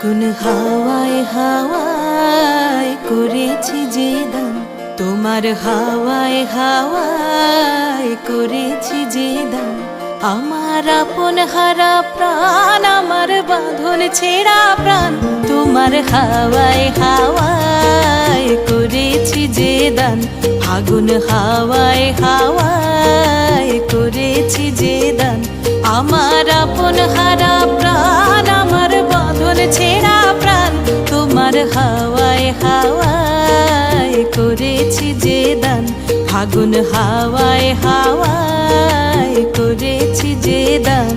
ফাগুন হাওয়ায় হাওয়ায় করেছি যে দান, তোমার হাওয়ায় হাওয়ায় করেছি যে দান। আমার আপন হারা প্রাণ, আমার বাঁধন ছেঁড়া প্রাণ, তোমার হাওয়ায় হাওয়ায় করেছি যে দান। ফাগুন হাওয়ায় হাওয়ায় করেছি যে দান। আমার আপন হারা প্রাণ, আমার বাঁধন ছেঁড়া প্রাণ, তোমার হাওয়ায় হাওয়ায় করেছি যে দান। ফাগুন হাওয়ায় হাওয়ায় করেছি যে দান।